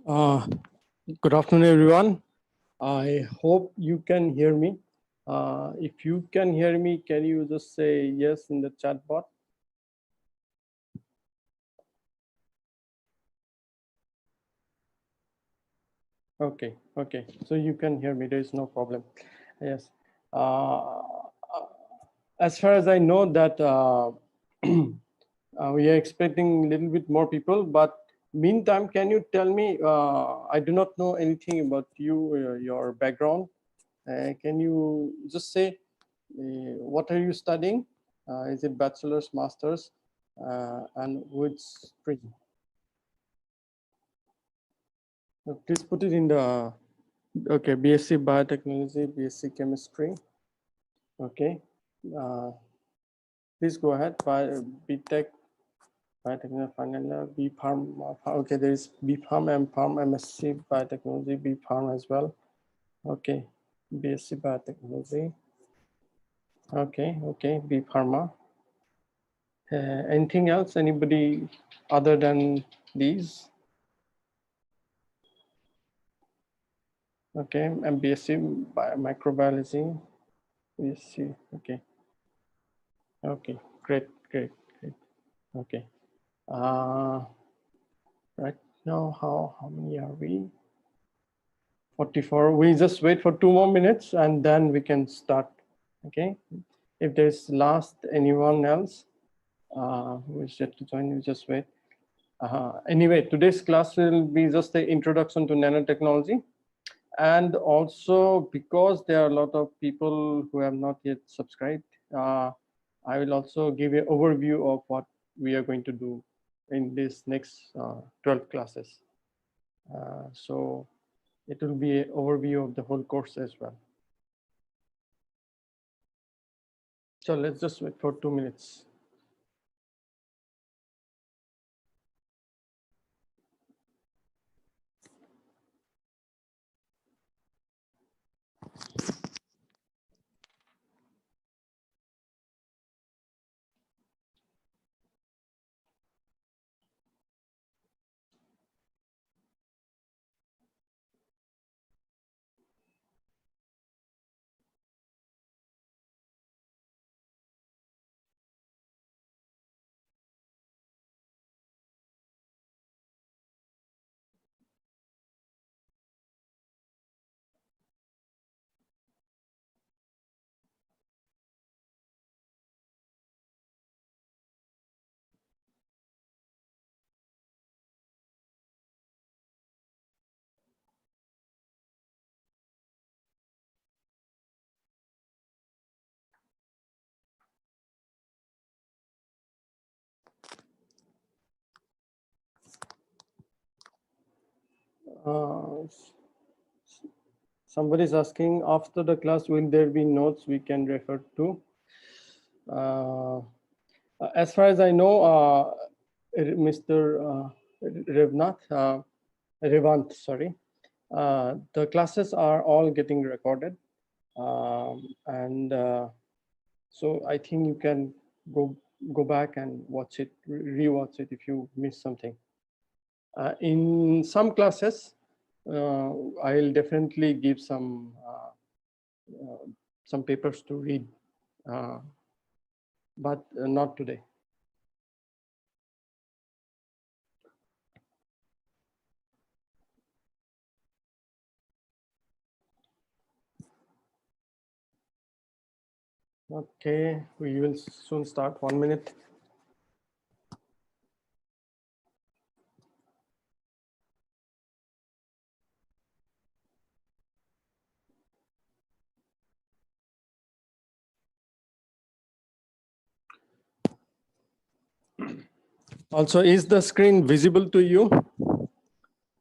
Uh, Good afternoon, everyone. I hope you can hear me. If you can hear me, can you just say yes in the chat box? Okay, so you can hear me, there is no problem. Yes. As far as I know that we are expecting a little bit more people, but meantime, can you tell me, I do not know anything about you, your background. Can you just say, what are you studying? Is it bachelor's, master's, and which stream? Please put it in the, okay, BSc Biotechnology, BSc Chemistry. Okay. Please go ahead. BTech, Biotechnology, final, B Pharm. Okay, there is B Pharm, M Pharm, MSc Biotechnology, B Pharm as well. Okay, BSc Biotechnology. Okay, B Pharma. Anything else? Anybody other than these? Okay, and BSc microbiology. BSc. Okay, great. Okay. Right now, how many are we? 44. We just wait for 2 more minutes and then we can start. Okay. If there's last anyone else who is yet to join, you just wait. Anyway, today's class will be just the introduction to nanotechnology. And also because there are a lot of people who have not yet subscribed, I will also give an overview of what we are going to do in this next 12 classes. So it will be an overview of the whole course as well. So let's just wait for 2 minutes. Somebody is asking, after the class, will there be notes we can refer to? As far as I know, Mr. Revant, sorry, the classes are all getting recorded. So I think you can go back and watch it, rewatch it if you miss something. In some classes, I'll definitely give some papers to read, but not today. Okay, we will soon start. 1 minute. Also, is the screen visible to you?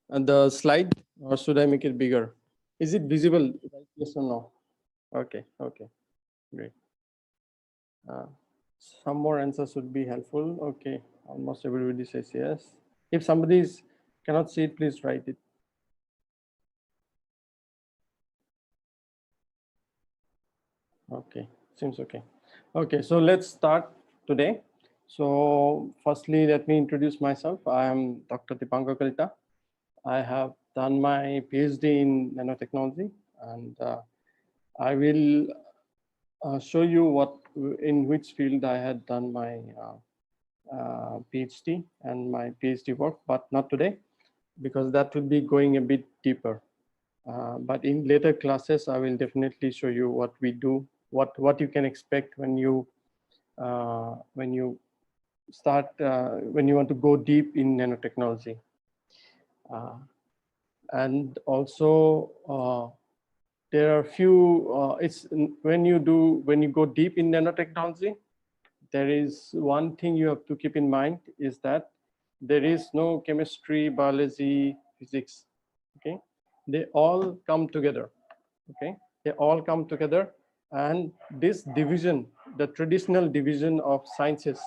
And the slide, or should I make it bigger? Is it visible? Yes or no? Okay, great. Some more answers would be helpful. Okay, almost everybody says yes. If somebody cannot see it, please write it. Okay, seems okay. Okay, so let's start today. So firstly, let me introduce myself. I am Dr. Dipankar Kalita. I have done my PhD in nanotechnology, and I will show you in which field I had done my PhD and my PhD work, but not today, because that will be going a bit deeper. But in later classes, I will definitely show you what we do, what you can expect when you start, when you want to go deep in nanotechnology. And also, there are few, when you go deep in nanotechnology, there is one thing you have to keep in mind is that there is no chemistry, biology, physics, okay? They all come together, okay? They all come together, and this division, the traditional division of sciences,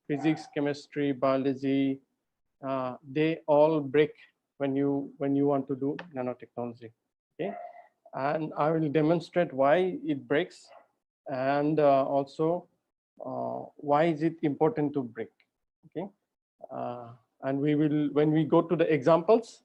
physics, chemistry, biology, they all break when you want to do nanotechnology, okay? And I will demonstrate why it breaks, and also why is it important to break, okay? And we will, when we go to the examples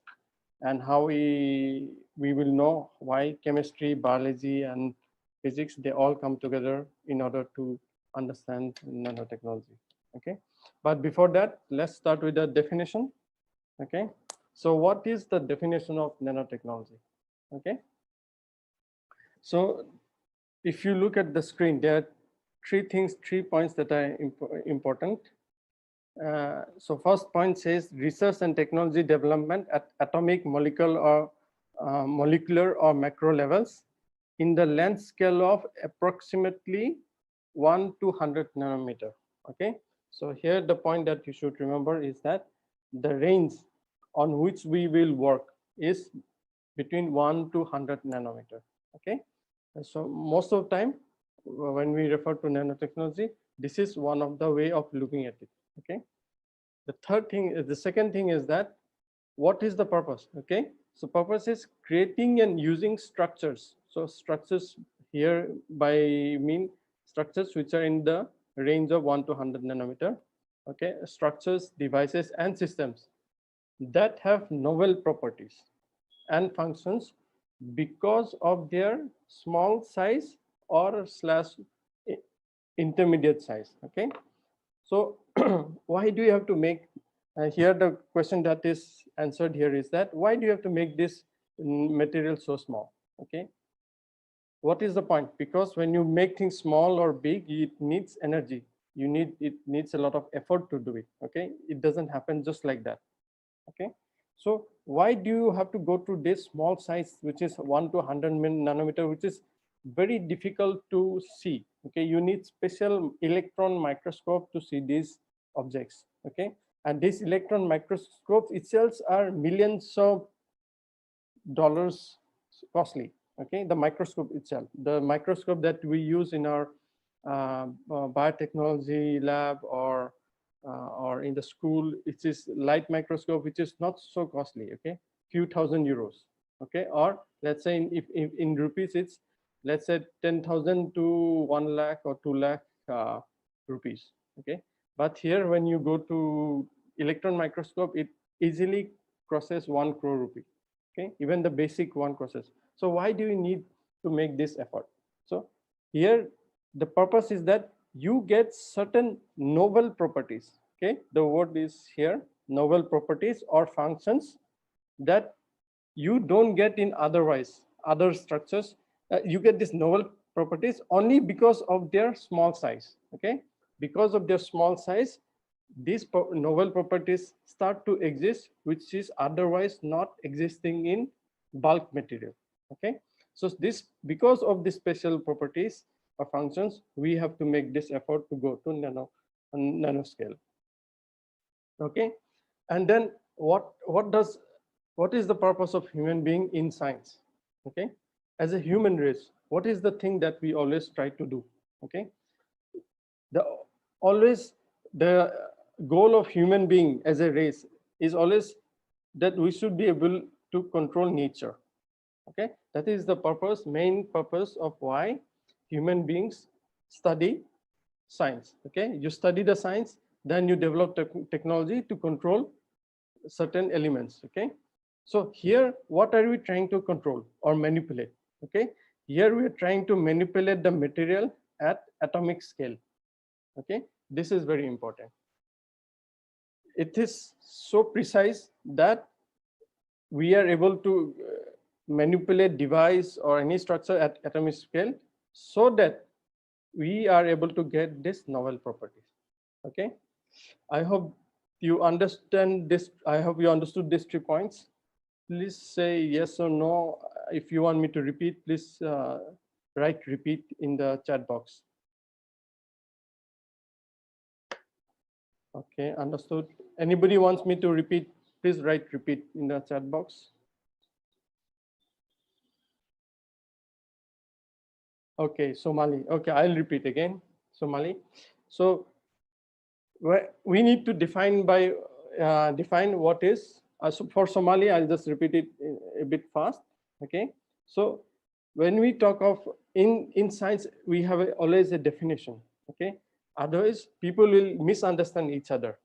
and how we will know why chemistry, biology, and physics, they all come together in order to understand nanotechnology, okay? But before that, let's start with the definition, okay? So what is the definition of nanotechnology, okay? So if you look at the screen, there are 3 points that are important. So first point says research and technology development at atomic, molecular or macro levels in the length scale of approximately 1 to 100 nanometer, okay? So here the point that you should remember is that the range on which we will work is between 1 to 100 nanometer, okay? So most of the time when we refer to nanotechnology, this is one of the way of looking at it, okay? The second thing is that what is the purpose, okay? So purpose is creating and using structures. So structures here by mean structures which are in the range of 1 to 100 nanometer, okay? Structures, devices, and systems that have novel properties and functions because of their small size or / intermediate size, okay? So why do you have to make, here the question that is answered here is that why do you have to make this material so small, okay? What is the point? Because when you make things small or big, it needs energy. It needs a lot of effort to do it, okay? It doesn't happen just like that, okay? So why do you have to go to this small size, which is 1 to 100 nanometer, which is very difficult to see, okay? You need special electron microscope to see these objects, okay? And these electron microscopes itself are millions of dollars costly, okay? The microscope itself, the microscope that we use in our biotechnology lab or in the school, it is light microscope, which is not so costly, okay? Few thousand euros, okay? Or let's say if in rupees, it's let's say 10,000 to 1 lakh or 2 lakh rupees, okay? But here, when you go to electron microscope, it easily crosses 1 crore rupee, okay? Even the basic one crosses. So why do you need to make this effort? So here, the purpose is that you get certain novel properties, okay? The word is here, novel properties or functions that you don't get in other structures. You get these novel properties only because of their small size, okay? Because of their small size, these novel properties start to exist, which is otherwise not existing in bulk material, okay? So this, because of the special properties or functions, we have to make this effort to go to nanoscale, okay? And then what is the purpose of human being in science, okay? As a human race, what is the thing that we always try to do, okay? The goal of human being as a race is always that we should be able to control nature, okay? That is the main purpose of why human beings study science, okay? You study the science, then you develop technology to control certain elements, okay? So here, what are we trying to control or manipulate? Okay, here we are trying to manipulate the material at atomic scale. Okay, this is very important. It is so precise that we are able to manipulate device or any structure at atomic scale so that we are able to get this novel properties. Okay, I hope you understand this. I hope you understood these 3 points. Please say yes or no. If you want me to repeat, please write repeat in the chat box. Okay, understood. Anybody wants me to repeat, please write repeat in the chat box. Okay, Somali. Okay, I'll repeat again. Somali. So we need to define define what is. So for Somali, I'll just repeat it a bit fast. Okay. So when we talk of in science, we have always a definition. Okay. Otherwise, people will misunderstand each other.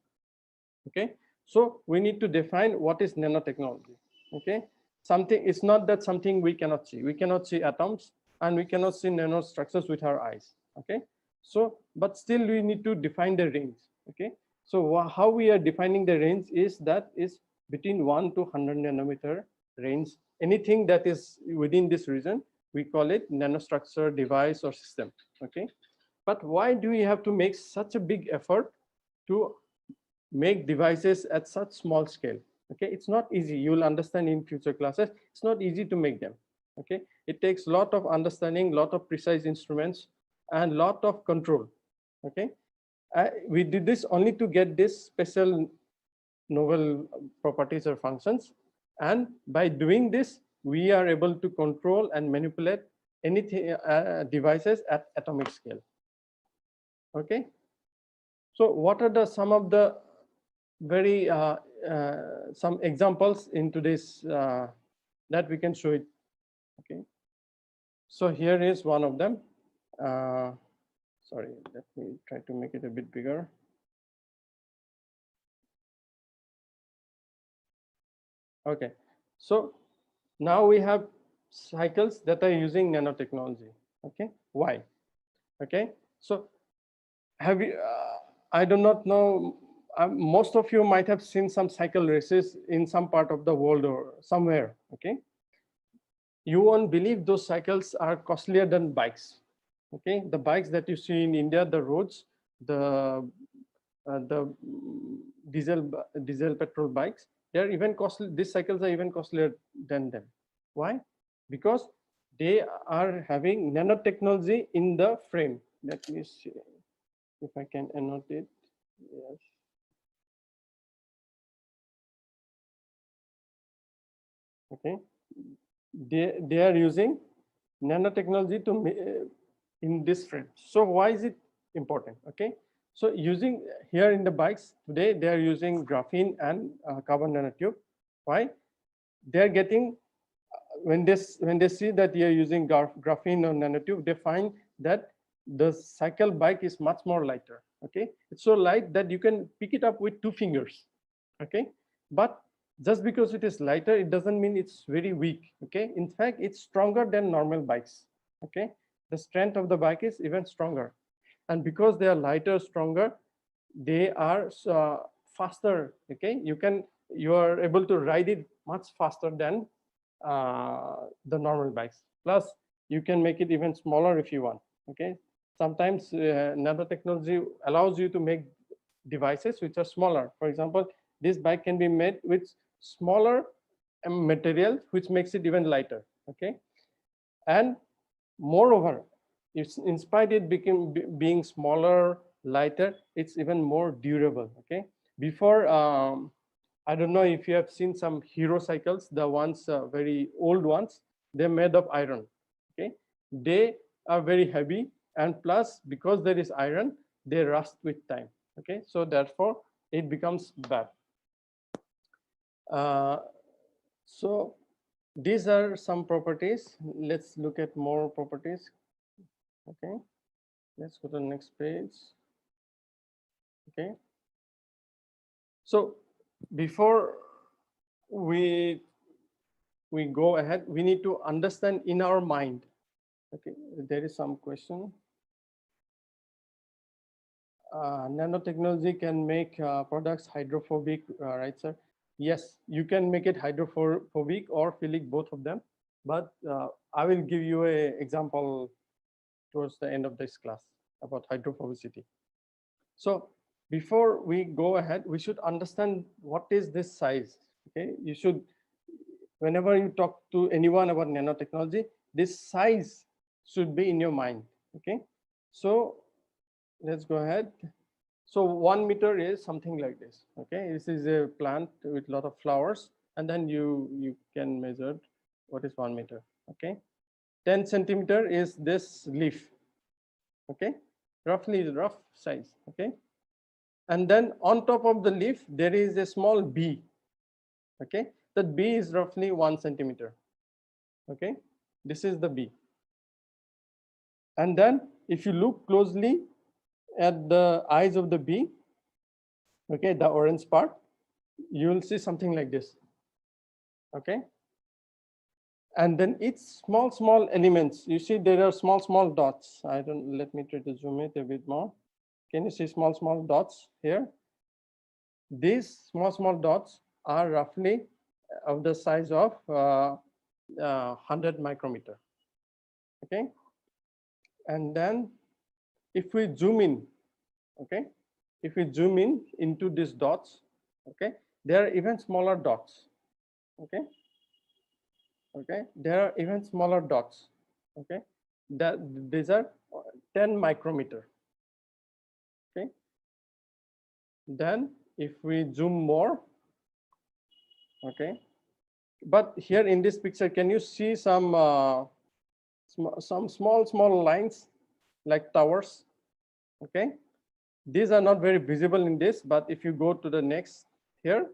Okay. So we need to define what is nanotechnology. Okay. Something, it's not that something we cannot see. We cannot see atoms and we cannot see nanostructures with our eyes. Okay. So, but still we need to define the range. Okay. So how we are defining the range is that is between 1 to 100 nanometer range. Anything that is within this region, we call it nanostructure, device, or system. Okay. But why do we have to make such a big effort to make devices at such small scale? Okay, it's not easy. You will understand in future classes. It's not easy to make them. Okay, it takes a lot of understanding, lot of precise instruments, and lot of control. Okay, we did this only to get this special novel properties or functions, and by doing this, we are able to control and manipulate anything devices at atomic scale. Okay, so what are the some of the very some examples in today's that we can show it. Okay, so here is one of them. Sorry, let me try to make it a bit bigger. Okay, so now we have cycles that are using nanotechnology. Okay, why? Okay, so have you I do not know, most of you might have seen some cycle races in some part of the world or somewhere. Okay, you won't believe those cycles are costlier than bikes. Okay, the bikes that you see in India, the roads, the diesel petrol bikes, they're even costly. These cycles are even costlier than them. Why? Because they are having nanotechnology in the frame. Let me see if I can annotate. Yes. Okay, they are using nanotechnology to in this frame. So why is it important? Okay, so using here in the bikes today, they are using graphene and carbon nanotube. Why? They are getting when they see that you are using graphene or nanotube, they find that the cycle bike is much more lighter. Okay, it's so light that you can pick it up with 2 fingers. Okay, but just because it is lighter, it doesn't mean it's very weak. Okay, in fact, it's stronger than normal bikes. Okay, the strength of the bike is even stronger, and because they are lighter, stronger, they are faster. Okay, you are able to ride it much faster than the normal bikes. Plus, you can make it even smaller if you want. Okay, sometimes nanotechnology allows you to make devices which are smaller. For example, this bike can be made with smaller material, which makes it even lighter. Okay, and moreover, it's in spite it being smaller, lighter, it's even more durable. Okay, before I don't know if you have seen some hero cycles, the ones very old ones, they're made of iron. Okay, they are very heavy, and plus because there is iron, they rust with time. Okay, so therefore it becomes bad. So these are some properties. Let's look at more properties. Okay, let's go to the next page. Okay, so before we we go ahead, we need to understand in our mind. Okay, there is some question. Nanotechnology can make products hydrophobic, right, sir? Yes, you can make it hydrophobic or philic, both of them. But I will give you an example towards the end of this class about hydrophobicity. So before we go ahead, we should understand what is this size. Okay, you should, whenever you talk to anyone about nanotechnology, this size should be in your mind. Okay, so let's go ahead. So 1 meter is something like this. Okay, this is a plant with a lot of flowers, and then you can measure what is 1 meter. Okay, 10 centimeter is this leaf. Okay, roughly the rough size. Okay, and then on top of the leaf there is a small bee. Okay, that bee is roughly 1 centimeter. Okay, this is the bee. And then if you look closely at the eyes of the bee, okay, the orange part, you will see something like this. Okay, and then it's small elements. You see there are small dots. Let me try to zoom it a bit more. Can you see small dots here? These small dots are roughly of the size of 100 micrometer. Okay, and then if we zoom in, okay, if we zoom in into these dots, okay, there are even smaller dots. Okay, okay, there are even smaller dots. Okay, that these are 10 micrometer. Okay, then if we zoom more, okay, but here in this picture, can you see some small lines like towers? Okay, these are not very visible in this, but if you go to the next here,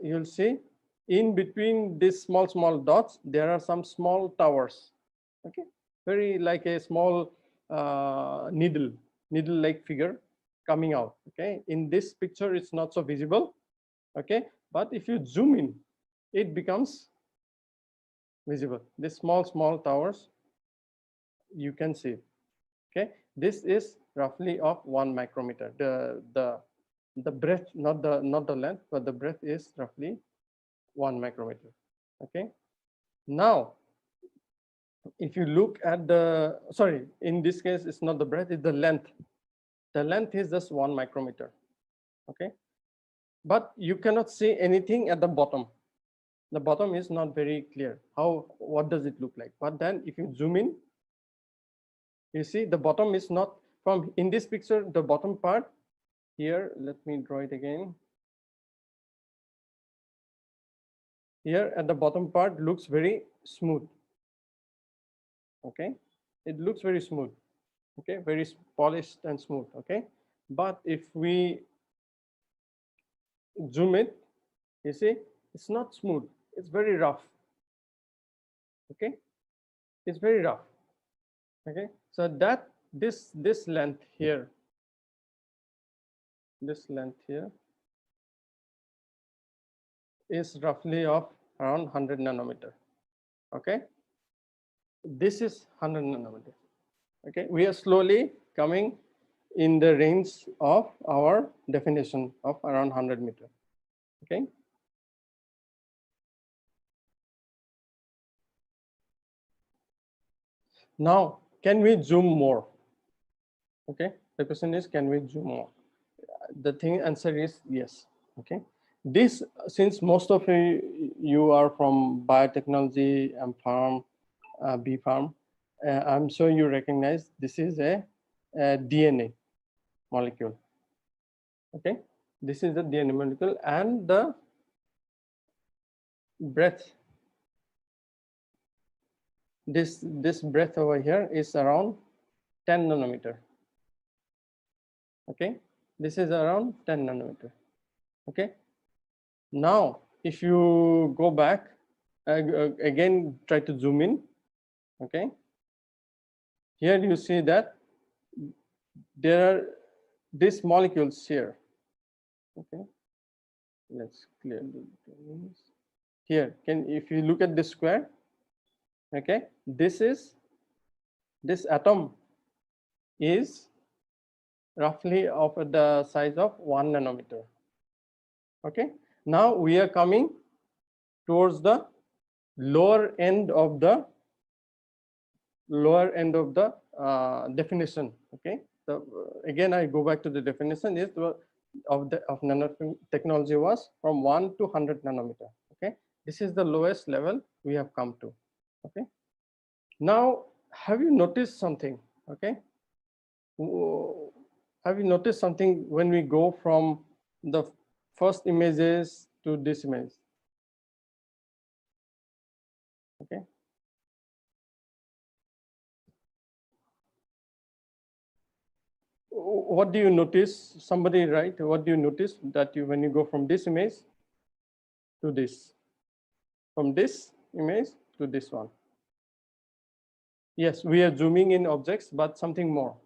you'll see in between these small dots there are some small towers. Okay, very like a small needle like figure coming out. Okay, in this picture it's not so visible. Okay, but if you zoom in, it becomes visible. These small towers you can see. Okay, this is roughly of 1 micrometer. The breadth, not the length, but the breadth is roughly 1 micrometer. Okay, now if you look at the, sorry, in this case it's not the breadth, it's the length. The length is just 1 micrometer. Okay, but you cannot see anything at the bottom. The bottom is not very clear. What does it look like? But then if you zoom in, you see the bottom is not from, in this picture, the bottom part here, let me draw it again. Here at the bottom part looks very smooth. Okay, it looks very smooth. Okay, very polished and smooth. Okay, but if we zoom it, you see it's not smooth, it's very rough. Okay, it's very rough. Okay, so that this length here, this length here is roughly of around 100 nanometer. Okay, this is 100 nanometer. Okay, we are slowly coming in the range of our definition of around 100 meter. Okay, now can we zoom more? Okay, the question is, can we zoom more? The answer is yes. Okay, this, since most of you are from biotechnology and farm, B farm, I'm sure you recognize this is a DNA molecule. Okay, this is the DNA molecule, and the breadth, this breadth over here is around 10 nanometer. Okay, this is around 10 nanometer. Okay, now if you go back again, try to zoom in. Okay, here you see that there are these molecules here. Okay, let's clear the names. here, if you look at this square, okay, this atom is roughly of the size of 1 nanometer. Okay, now we are coming towards the lower end of the definition. Okay, so again I go back to the definition is of nanotechnology was from 1 to 100 nanometer. Okay, this is the lowest level we have come to. Okay, now have you noticed something? Okay, have you noticed something when we go from the first images to this image? Okay, what do you notice? Somebody write, what do you notice that when you go from this image to this, from this image to this one? Yes, we are zooming in objects, but something more.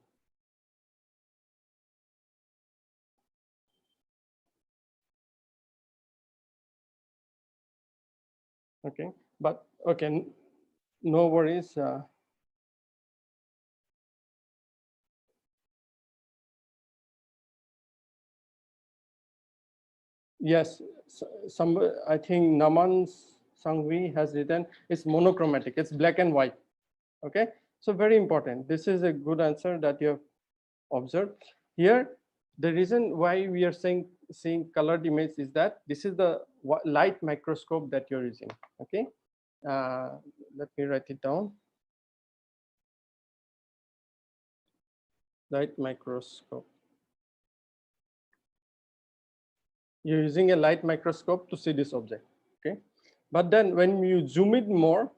Okay, but okay, no worries. Yes, some, I think Naman Sangvi has written it's monochromatic, it's black and white. Okay, so very important. This is a good answer that you have observed. Here, the reason why we are seeing colored image is that this is the light microscope that you're using. Okay, let me write it down. Light microscope. You're using a light microscope to see this object. Okay, but then when you zoom in more,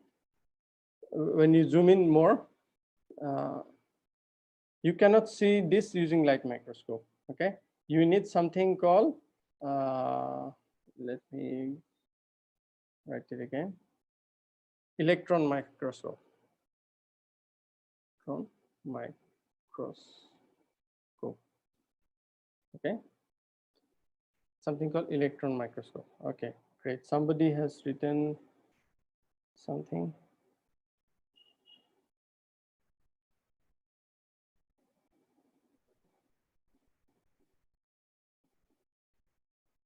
you cannot see this using light microscope. Okay, you need something called let me write it again. Electron microscope. Electron microscope. Okay, something called electron microscope. Okay, great. Somebody has written something.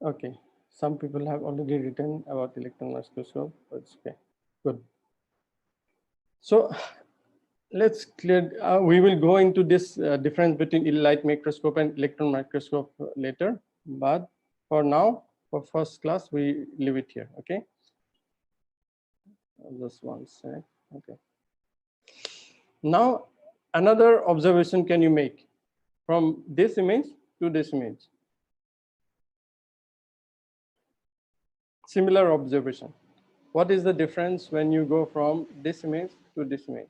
Okay, some people have already written about electron microscope. That's okay, good. So let's clear. We will go into this difference between light microscope and electron microscope later. But for now, for first class, we leave it here. Okay. Just one sec. Okay. Now, another observation can you make from this image to this image? Similar observation. What is the difference when you go from this image to this image?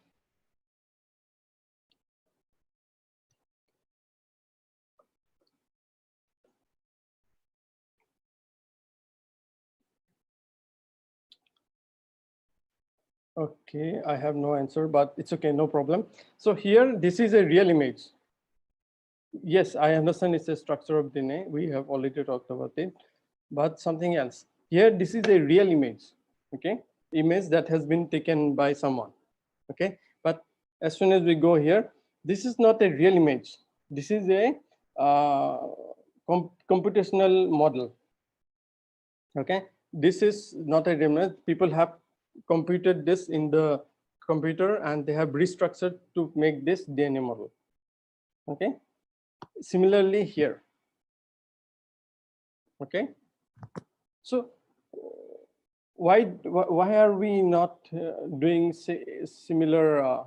Okay, I have no answer, but it's okay, no problem. So here, this is a real image. Yes, I understand it's a structure of DNA. We have already talked about it, but something else. Here, this is a real image, okay? Image that has been taken by someone, okay? But as soon as we go here, this is not a real image. This is a computational model, okay? This is not a real image. People have computed this in the computer and they have restructured to make this DNA model, okay? Similarly here, okay? So why are we not doing similar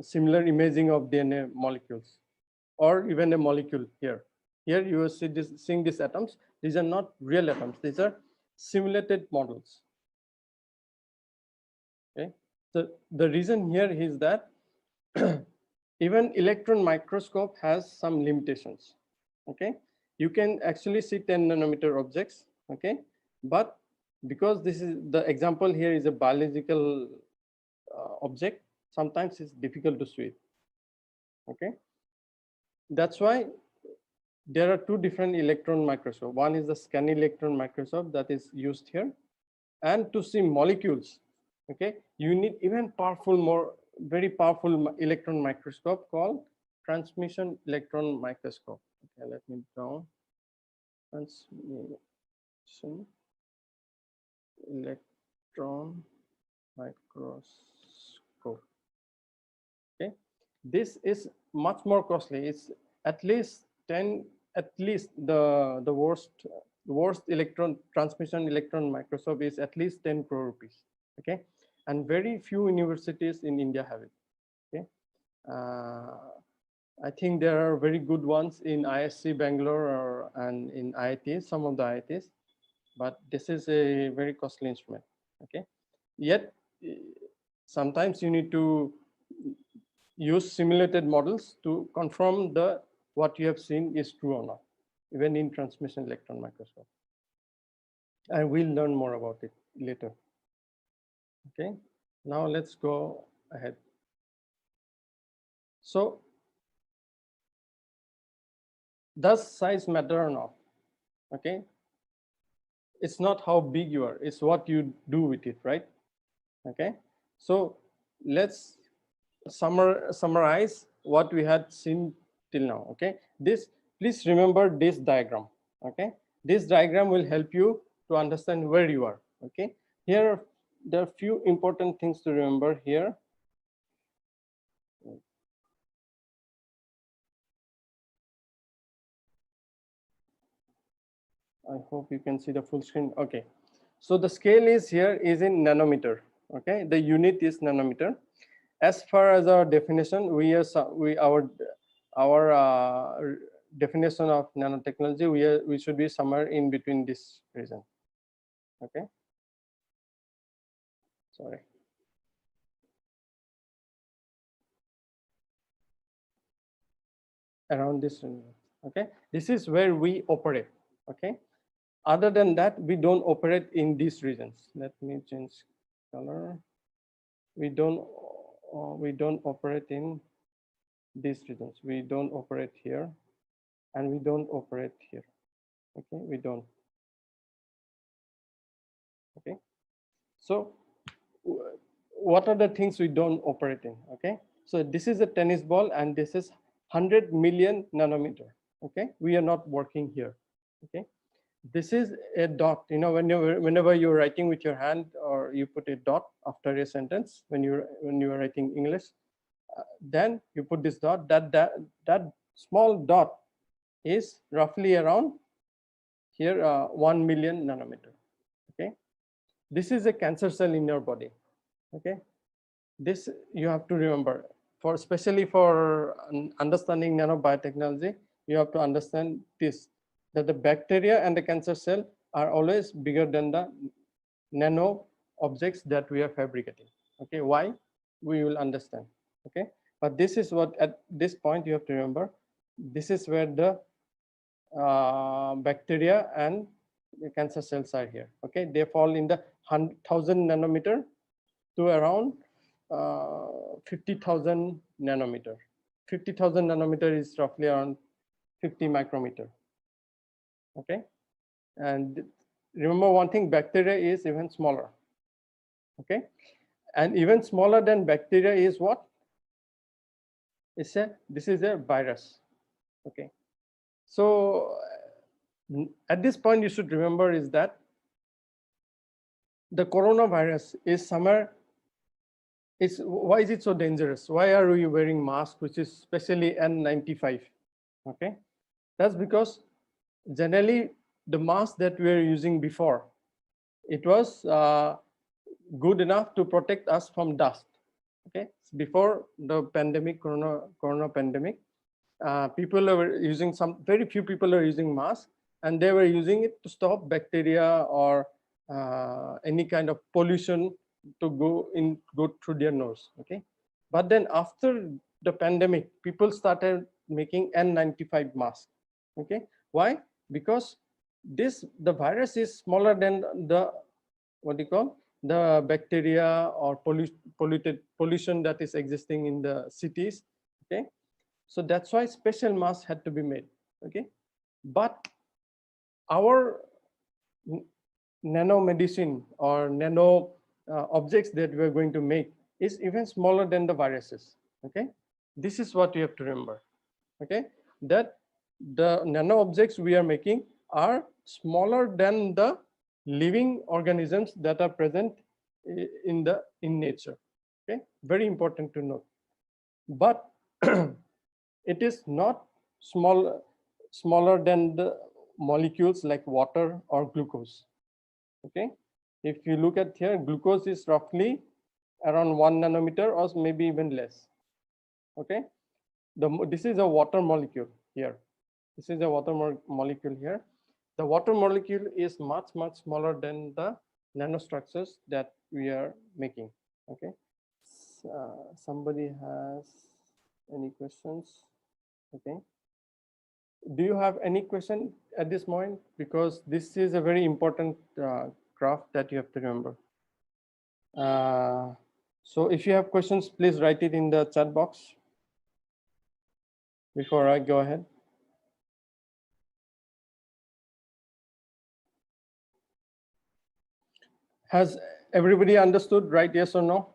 similar imaging of DNA molecules or even a molecule here? Here you are seeing these atoms. These are not real atoms. These are simulated models. Okay. So the reason here is that even electron microscope has some limitations. Okay, you can actually see 10 nanometer objects. Okay, but because this is the example here is a biological object, sometimes it's difficult to see it. Okay, that's why there are two different electron microscope. One is the scan electron microscope that is used here, and to see molecules, okay, you need even very powerful electron microscope called transmission electron microscope. Okay, let me draw transmission electron microscope. Okay, this is much more costly. It's at least the worst electron transmission electron microscope is at least 10 crore rupees. Okay, and very few universities in India have it. Okay, I think there are very good ones in ISC Bangalore and in IITs, some of the IITs, but this is a very costly instrument. Okay, yet sometimes you need to use simulated models to confirm what you have seen is true or not, even in transmission electron microscope. And we'll learn more about it later. Okay, now let's go ahead. So, does size matter or not? Okay, it's not how big you are, it's what you do with it, right? Okay, so let's summarize what we had seen till now. Okay, please remember this diagram. Okay, this diagram will help you to understand where you are. Okay, here there are few important things to remember here. I hope you can see the full screen. Okay, so the scale is here is in nanometer. Okay, the unit is nanometer. As far as our definition, our definition of nanotechnology, we should be somewhere in between this region. Okay, sorry. Around this region. Okay, this is where we operate. Okay, other than that, we don't operate in these regions. Let me change color. We don't operate in these regions. We don't operate here, and we don't operate here. Okay, we don't. Okay, so what are the things we don't operate in? Okay, so this is a tennis ball, and this is 100 million nanometer. Okay, we are not working here. Okay, this is a dot. You know, whenever you're writing with your hand, or you put a dot after a sentence when you are writing English, then you put this dot. That small dot is roughly around here 1 million nanometer. Okay, this is a cancer cell in your body. Okay, this you have to remember, for especially for understanding nanobiotechnology, you have to understand this, that the bacteria and the cancer cell are always bigger than the nano objects that we are fabricating. Okay, why? We will understand. Okay, but this is what at this point you have to remember. This is where the bacteria and the cancer cells are here. Okay, they fall in the 1,000 nanometer to around 50,000 nanometer. 50,000 nanometer is roughly around 50 micrometer. Okay, and remember one thing, bacteria is even smaller. Okay, and even smaller than bacteria is what? This is a virus. Okay, so at this point you should remember is that the coronavirus is somewhere. Why is it so dangerous? Why are we wearing masks, which is especially N95? Okay, that's because generally the mask that we were using before, it was good enough to protect us from dust. Okay, before the pandemic, corona pandemic, people were using very few people are using masks, and they were using it to stop bacteria or any kind of pollution to go through their nose. Okay, but then after the pandemic, people started making N95 masks. Okay, why? Because the virus is smaller than the the bacteria or pollution that is existing in the cities. Okay, so that's why special masks had to be made. Okay, But our nanomedicine or nano objects that we're going to make is even smaller than the viruses. Okay, this is what you have to remember. Okay, that the nano objects we are making are smaller than the living organisms that are present in nature. Okay, very important to note. But it is not smaller than the molecules like water or glucose. Okay, if you look at here, glucose is roughly around 1 nanometer or maybe even less. Okay, this is a water molecule here. This is a water molecule here. The water molecule is much smaller than the nanostructures that we are making. Okay, somebody has any questions? Okay, do you have any question at this moment? Because this is a very important graph that you have to remember. So if you have questions, please write it in the chat box before I go ahead. Has everybody understood, right? Yes or no?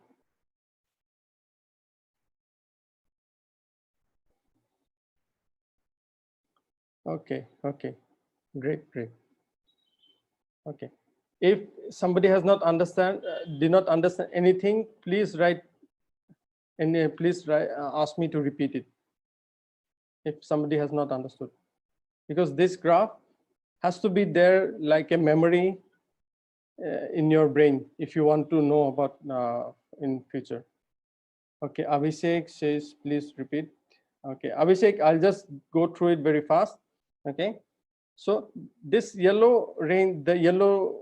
Okay, okay, great. Okay, if somebody has not did not understand anything, please write and please ask me to repeat it if somebody has not understood, because this graph has to be there like a memory in your brain if you want to know about in future. Okay, Abhishek says please repeat. Okay, Abhishek, I'll just go through it very fast. Okay, so this yellow range, the yellow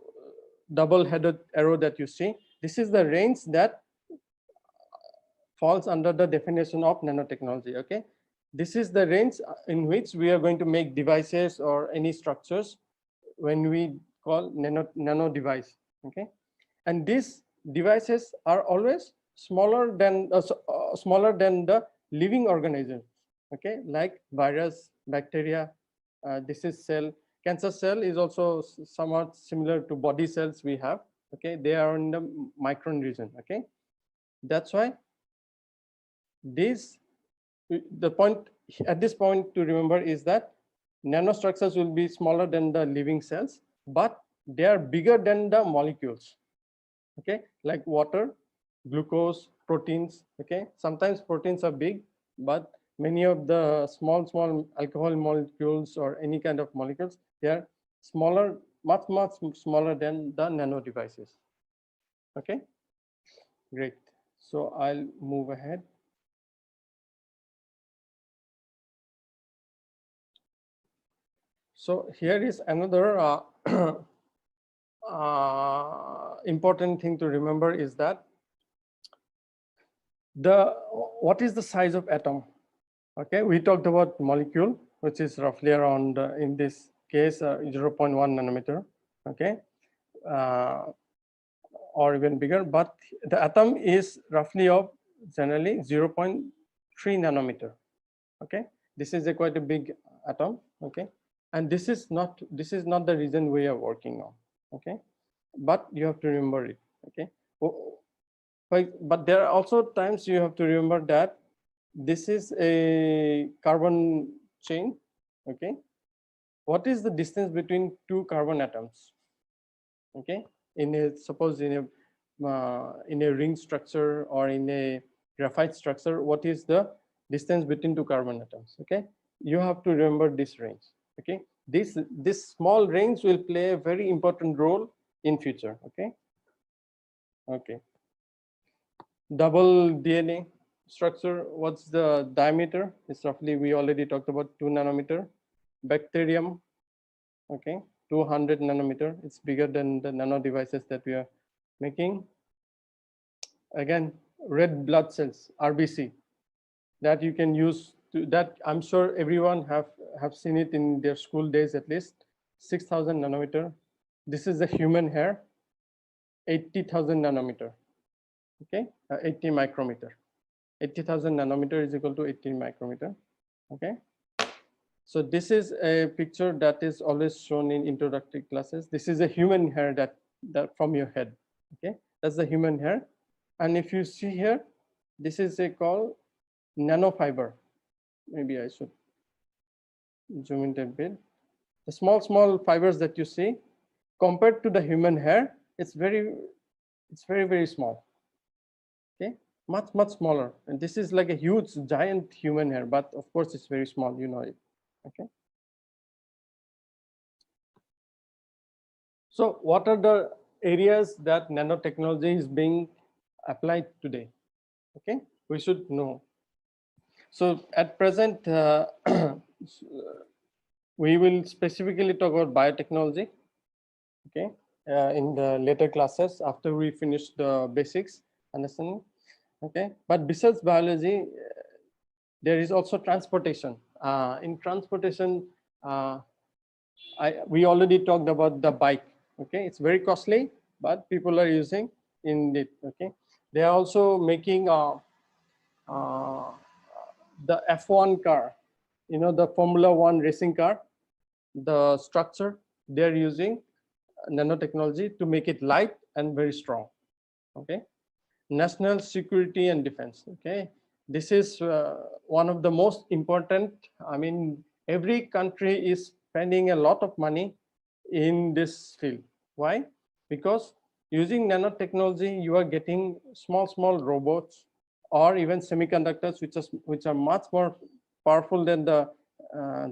double-headed arrow that you see, this is the range that falls under the definition of nanotechnology. Okay, this is the range in which we are going to make devices or any structures when we call nano device. Okay, and these devices are always smaller than the living organisms. Okay, like virus, bacteria. This is cell. Cancer cell is also somewhat similar to body cells we have. Okay, they are in the micron region. Okay, that's why the point at this point to remember is that nanostructures will be smaller than the living cells, but they are bigger than the molecules. Okay, like water, glucose, proteins. Okay, sometimes proteins are big, but many of the small alcohol molecules or any kind of molecules, they are smaller, much smaller than the nano devices. Okay, great. So I'll move ahead. So here is another important thing to remember is that what is the size of atom? Okay, we talked about molecule, which is roughly around in this case 0.1 nanometer. Okay, or even bigger, but the atom is roughly of generally 0.3 nanometer. Okay, this is quite a big atom. Okay, and this is not the reason we are working on. Okay, but you have to remember it. Okay, but there are also times you have to remember that this is a carbon chain. Okay, what is the distance between two carbon atoms? Okay, suppose in a ring structure or in a graphite structure, what is the distance between two carbon atoms? Okay, you have to remember this range. Okay, this small range will play a very important role in future. Okay, double DNA structure, what's the diameter? It's roughly, we already talked about 2 nanometer. Bacterium, okay, 200 nanometer. It's bigger than the nano devices that we are making. Again, red blood cells, RBC, that you can use that I'm sure everyone have seen it in their school days at least. 6,000 nanometer. This is the human hair, 80,000 nanometer. Okay, 80 micrometer. 80,000 nanometer is equal to 18 micrometer. Okay, So this is a picture that is always shown in introductory classes. This is a human hair that from your head. Okay, that's the human hair. And if you see here, this is a called nanofiber. Maybe I should zoom in a bit. The small fibers that you see, compared to the human hair, it's very small. Okay, much smaller. And this is like a huge giant human hair, but of course it's very small, you know it. Okay. So what are the areas that nanotechnology is being applied today? Okay, we should know. So at present, we will specifically talk about biotechnology. Okay, in the later classes after we finish the basics understanding. Okay, but besides biology, there is also transportation. In transportation, we already talked about the bike. Okay, it's very costly, but people are using in it. Okay, they are also making the F1 car, you know, the Formula One racing car. The structure they are using nanotechnology to make it light and very strong. Okay, national security and defense. Okay, this is one of the most important. I mean, every country is spending a lot of money in this field. Why? Because using nanotechnology, you are getting small robots or even semiconductors, which are much more powerful than the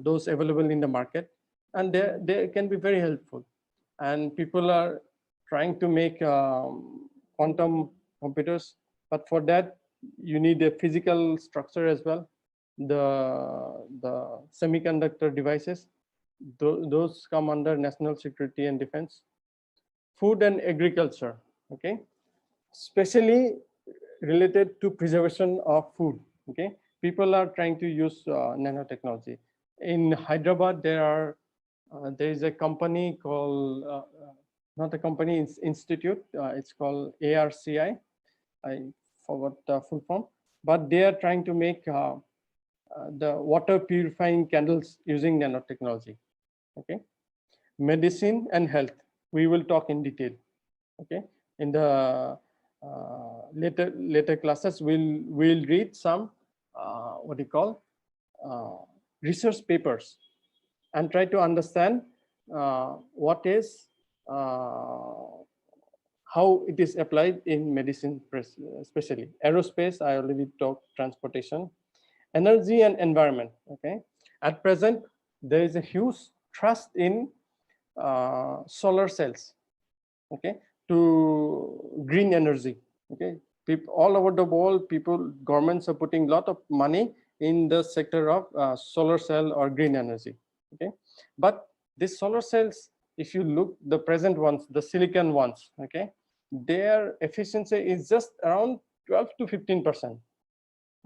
those available in the market, and they can be very helpful. And people are trying to make quantum computers, but for that you need a physical structure as well. The semiconductor devices, those come under national security and defense. Food and agriculture, okay, especially related to preservation of food. Okay, people are trying to use nanotechnology. In Hyderabad, there is a company called not a company, it's institute. It's called ARCI. I forgot the full form, but they are trying to make the water purifying candles using nanotechnology. Okay, medicine and health, we will talk in detail. Okay, in the later classes, we'll read some what do you call research papers and try to understand what is how it is applied in medicine, especially aerospace. I already talked transportation, energy and environment. Okay, at present there is a huge trust in solar cells. Okay, to green energy. Okay, people all over the world, governments are putting a lot of money in the sector of solar cell or green energy. Okay, but these solar cells, if you look the present ones, the silicon ones, okay, their efficiency is just around 12 to 15%.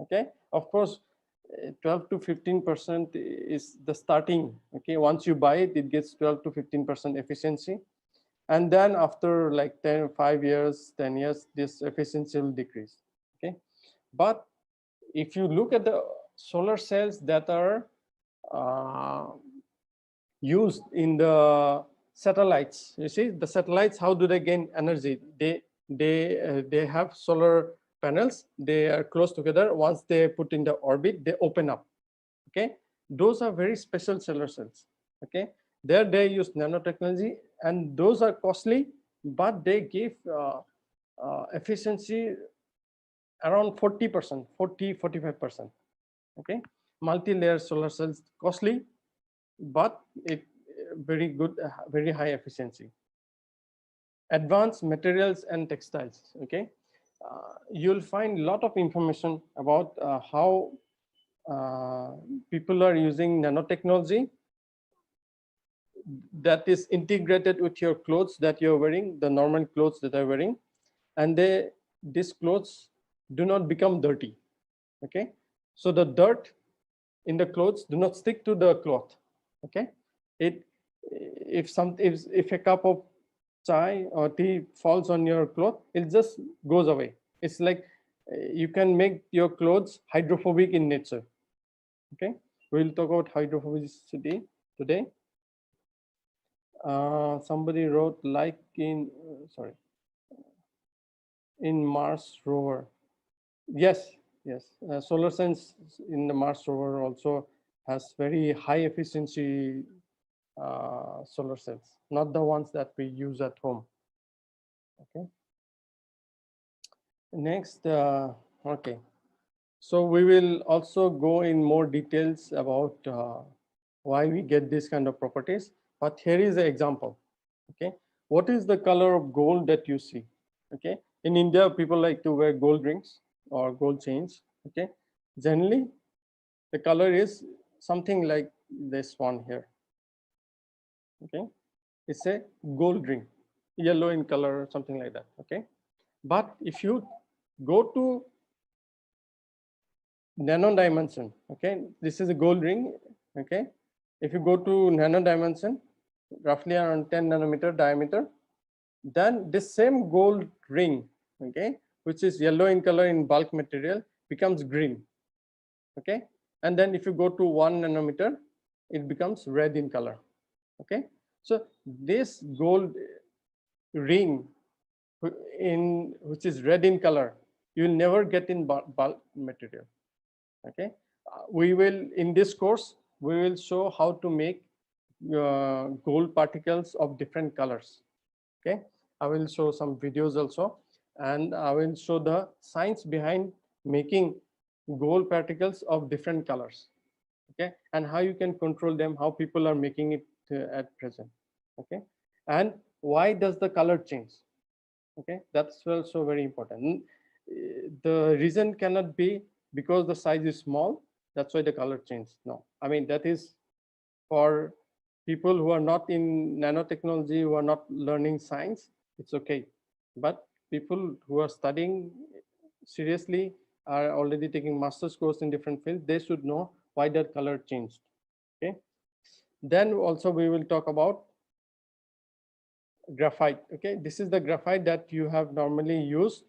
Okay, of course 12 to 15% is the starting. Okay, once you buy it, it gets 12 to 15% efficiency, and then after like 5 years, 10 years, this efficiency will decrease. Okay, but if you look at the solar cells that are used in the satellites, you see the satellites, how do they gain energy? They have solar panels, they are close together. Once they put in the orbit, they open up. Okay, those are very special solar cells. Okay, there they use nanotechnology, and those are costly, but they give efficiency around 40%, 45%. Okay, multi-layer solar cells, costly, but it very good, very high efficiency. Advanced materials and textiles. Okay, you'll find a lot of information about how people are using nanotechnology that is integrated with your clothes that you're wearing, the normal clothes that are wearing, and these clothes do not become dirty. Okay, so the dirt in the clothes do not stick to the cloth. Okay, if a cup of chai or tea falls on your cloth, it just goes away. It's like you can make your clothes hydrophobic in nature. Okay, We'll talk about hydrophobicity today. Somebody wrote like in in Mars rover. Yes, yes. Solar Sense in the Mars rover also has very high efficiency solar cells, not the ones that we use at home. Okay. Next, okay. So we will also go in more details about why we get this kind of properties. But here is an example. Okay, what is the color of gold that you see? Okay, in India, people like to wear gold rings or gold chains. Okay, generally, the color is something like this one here. Okay, it's a gold ring, yellow in color or something like that. Okay, but if you go to nano dimension, okay, this is a gold ring. Okay, if you go to nano dimension, roughly around 10 nanometer diameter, then this same gold ring, okay, which is yellow in color in bulk material, becomes green. Okay, and then if you go to 1 nanometer, it becomes red in color. Okay, so this gold ring in which is red in color, you will never get in bulk material. Okay, we will in this course we will show how to make gold particles of different colors. Okay, I will show some videos also, and I will show the science behind making gold particles of different colors. Okay, and how you can control them, how people are making it at present. Okay, and why does the color change? Okay, that's also very important. The reason cannot be because the size is small, that's why the color changed. No, I mean that is for people who are not in nanotechnology, who are not learning science, it's okay. But people who are studying seriously, are already taking master's course in different fields, they should know why that color changed. Okay, then also we will talk about graphite. Okay, this is the graphite that you have normally used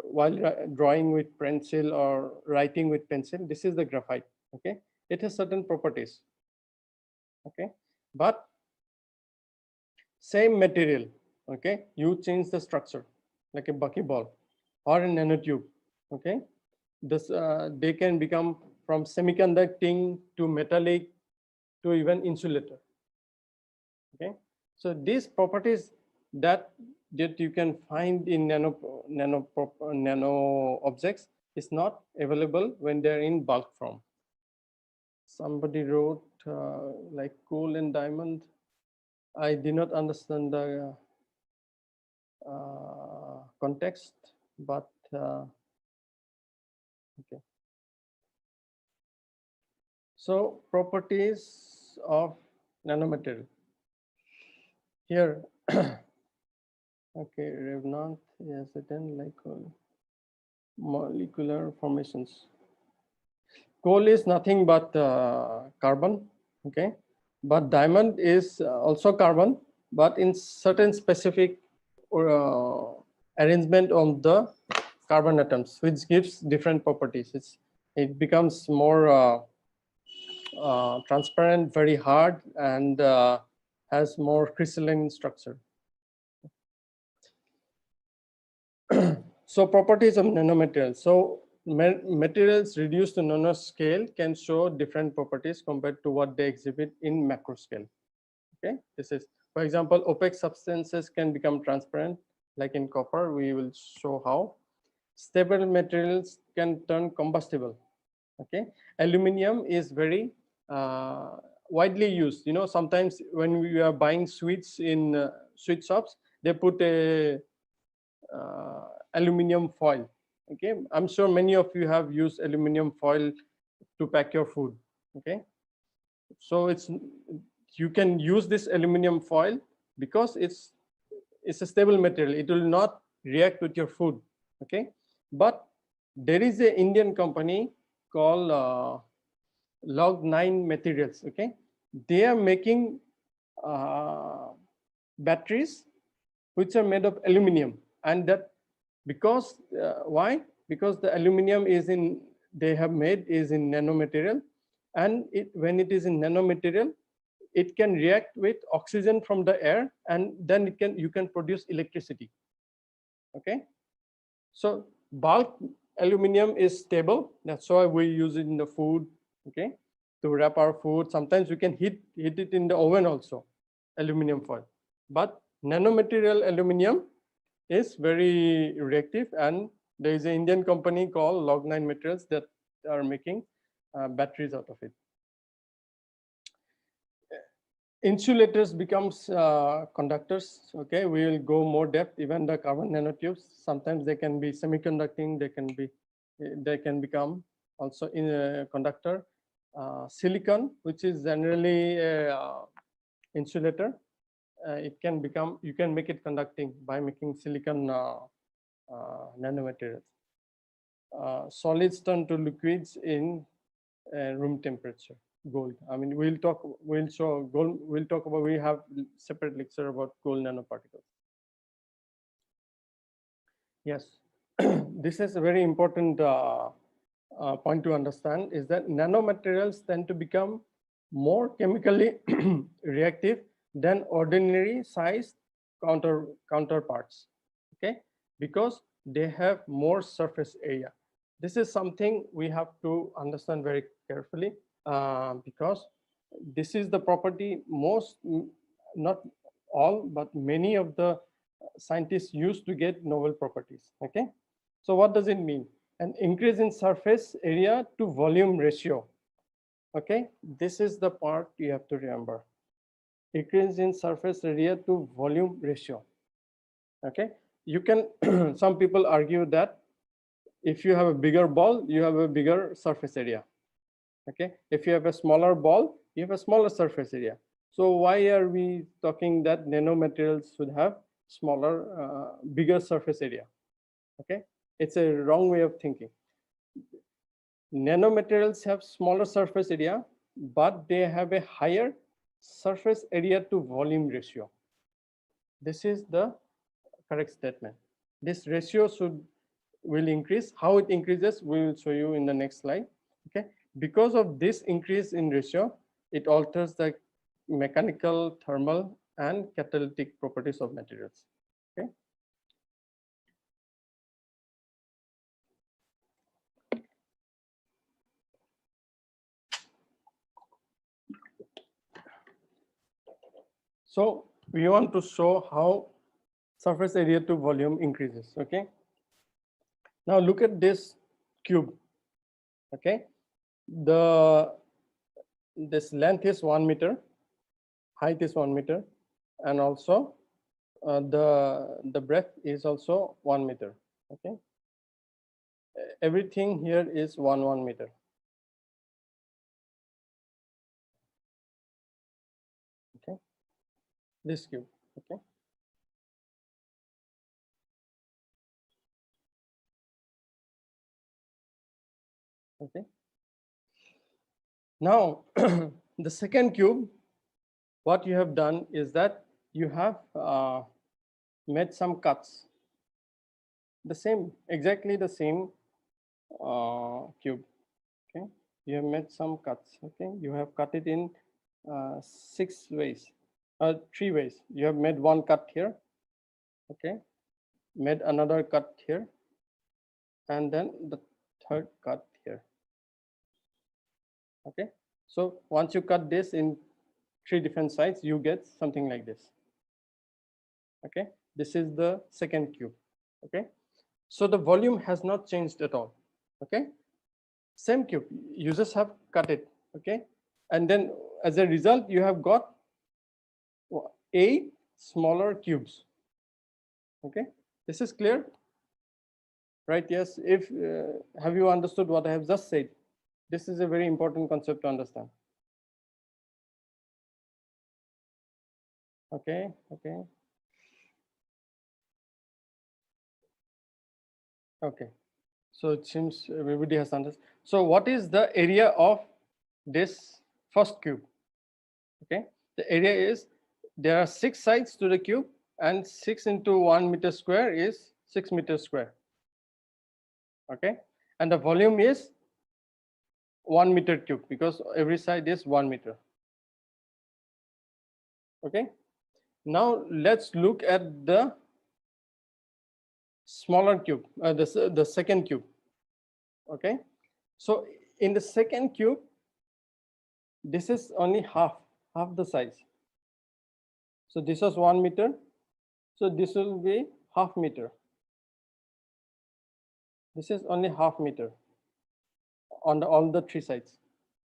while drawing with pencil or writing with pencil. This is the graphite. Okay, it has certain properties. Okay, but same material. Okay, you change the structure like a buckyball or a nanotube. Okay, this they can become from semiconducting to metallic to even insulator. Okay, so these properties that you can find in nano objects is not available when they're in bulk form. Somebody wrote like coal and diamond. I did not understand the context, but okay. So properties of nanomaterial. Here, okay, Revenant, yes, then like molecular formations. Coal is nothing but carbon, okay, but diamond is also carbon, but in certain specific arrangement of the carbon atoms, which gives different properties. It becomes more transparent, very hard, and has more crystalline structure. So properties of nanomaterials. So materials reduced to nanoscale can show different properties compared to what they exhibit in macro scale. Okay, this is, for example, opaque substances can become transparent, like in copper. We will show how. Stable materials can turn combustible. Okay, aluminum is very widely used. You know, sometimes when we are buying sweets in sweet shops, they put a aluminum foil. Okay, I'm sure many of you have used aluminum foil to pack your food. Okay, so you can use this aluminum foil because it's a stable material. It will not react with your food. Okay, but there is an Indian company called Log9 Materials. Okay, they are making batteries which are made of aluminum, and that because why? Because the aluminum is in they have made is in nanomaterial, and when it is in nanomaterial, it can react with oxygen from the air, and then you can produce electricity. Okay, so bulk aluminum is stable. That's why we use it in the food. Okay, to wrap our food. Sometimes we can heat it in the oven also, aluminum foil. But nanomaterial aluminum is very reactive, and there is an Indian company called Log9 Materials that are making batteries out of it. Insulators becomes conductors. Okay, we will go more depth. Even the carbon nanotubes, sometimes they can be semiconducting. They can become also in a conductor. Silicon, which is generally a insulator, it can become, you can make it conducting by making silicon nanomaterials. Solids turn to liquids in room temperature. Gold. I mean, we'll talk about, we have separate lecture about gold nanoparticles. Yes, this is a very important point to understand, is that nanomaterials tend to become more chemically reactive than ordinary sized counterparts. Okay, because they have more surface area. This is something we have to understand very carefully, because this is the property not all, but many of the scientists use to get novel properties. Okay, so what does it mean? An increase in surface area to volume ratio. Okay, this is the part you have to remember. Increase in surface area to volume ratio. Okay, you can some people argue that if you have a bigger ball, you have a bigger surface area. Okay, if you have a smaller ball, you have a smaller surface area. So why are we talking that nanomaterials should have smaller, bigger surface area? Okay, it's a wrong way of thinking. Nanomaterials have smaller surface area, but they have a higher surface area to volume ratio. This is the correct statement. This ratio will increase. How it increases, we will show you in the next slide. Okay, because of this increase in ratio, it alters the mechanical, thermal, and catalytic properties of materials. Okay. So we want to show how surface area to volume increases. Okay. Now look at this cube. Okay. This length is 1 meter, height is 1 meter, and also the breadth is also 1 meter. Okay. Everything here is 1 meter. Okay. This cube. Okay. Okay. Now, the second cube, what you have done is that you have made some cuts. The same, exactly the same cube. Okay. You have made some cuts. Okay. You have cut it in 6 ways, 3 ways. You have made one cut here. Okay. Made another cut here, and then the third cut here. Okay, so once you cut this in 3 different sides, you get something like this. Okay, this is the second cube. Okay, so the volume has not changed at all. Okay, same cube, you just have cut it. Okay, and then as a result, you have got 8 smaller cubes. Okay, this is clear, right? Yes. If have you understood what I have just said? This is a very important concept to understand. Okay, okay. Okay, so it seems everybody has understood. So what is the area of this first cube? Okay, the area is, there are 6 sides to the cube, and 6 into 1 meter square is 6 meters square. Okay, and the volume is 1 meter cube, because every side is 1 meter. Okay, now let's look at the smaller cube, the second cube. Okay, so in the second cube, this is only half the size. So this was 1 meter, so this will be half meter. This is only half meter on all the three sides.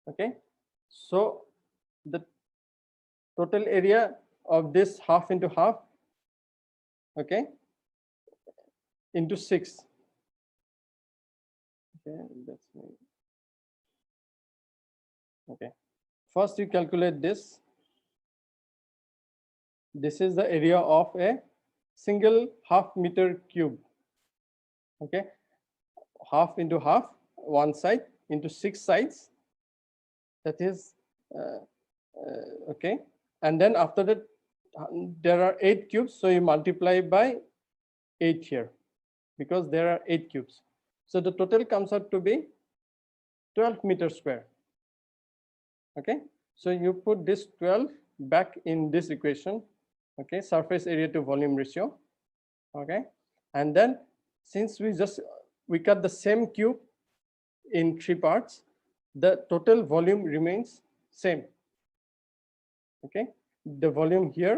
Okay, so the total area of this half into half, okay, into 6. Okay, that's me. Okay, first you calculate this. This is the area of a single half meter cube. Okay, half into half, one side into 6 sides. That is okay, and then after that there are 8 cubes, so you multiply by 8 here because there are 8 cubes. So the total comes out to be 12 meters square. Okay, so you put this 12 back in this equation. Okay, surface area to volume ratio. Okay, and then since we cut the same cube in 3 parts, the total volume remains same. Okay, the volume here